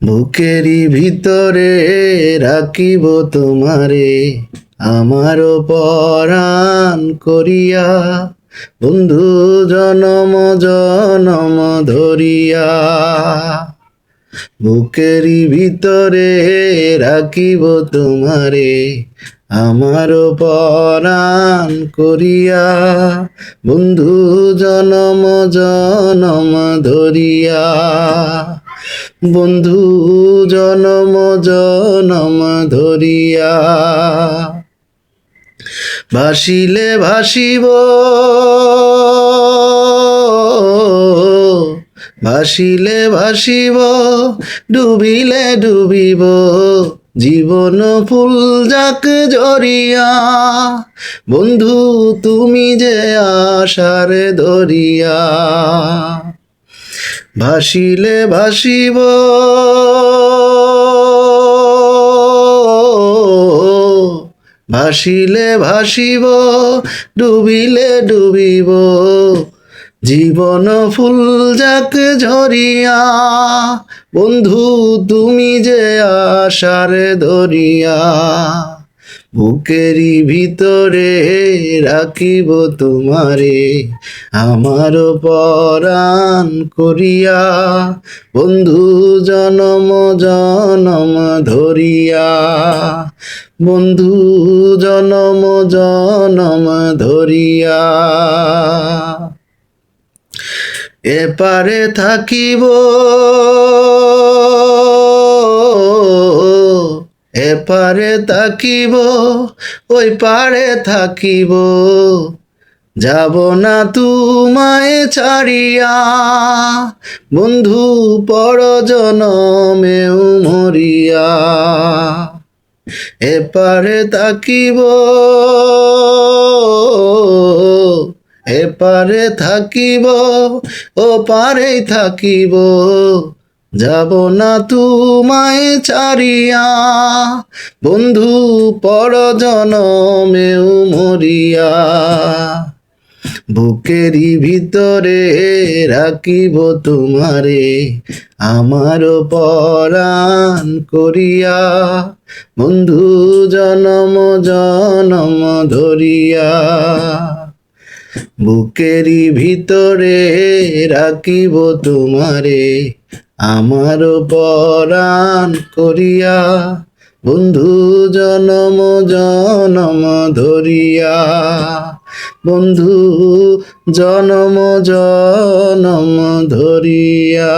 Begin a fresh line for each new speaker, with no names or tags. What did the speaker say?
বুকেরই ভিতরে রাখিব তোমারে আমার পরাণ করিয়া, বন্ধু জনম জনম ধরিয়া। বুকেরই ভিতরে রাখিব তোমারে আমার পরাণ করিয়া, বন্ধু জনম জনম ধরিয়া। বন্ধু জনম জনম ধরিয়া। ভাসিলে ভাসিব, ভাসিলে ভাসিব, ডুবিলে ডুবিব, জীবন ফুল যাক জরিয়া, বন্ধু তুমি যে আশার দরিয়া। ভাসিলে ভাসিব, ভাসিলে ভাসিব, ডুবিলে ডুবিব, জীবন ফুল যাক ঝরিয়া, বন্ধু তুমি যে আশার দরিয়া। বুকেরই ভিতরে রাখিব তোমারে আমার পরাণ করিয়া, বন্ধু জনম জনম ধরিয়া। বন্ধু জনম জনম ধরিয়া। এপারে থাকিব, এপারে থাকিব, ওই পারে থাকিব, যাব না তোমায় ছাড়িয়া, বন্ধু পর জনমেও মরিয়া। এপারে থাকিব, এপারে থাকিব, ও পারে থাকিব, যাব না তোমায় ছাড়িয়া, বন্ধু পর জনমেও মরিয়া। বুকেরই ভিতরে রাখিব তোমারে আমার পরাণ করিয়া, বন্ধু জনম জনম ধরিয়া। বুকেরই ভিতরে রাখিব তোমারে আমার পরাণ করিয়া, বন্ধু জনম জনম ধরিয়া। বন্ধু জনম জনম ধরিয়া।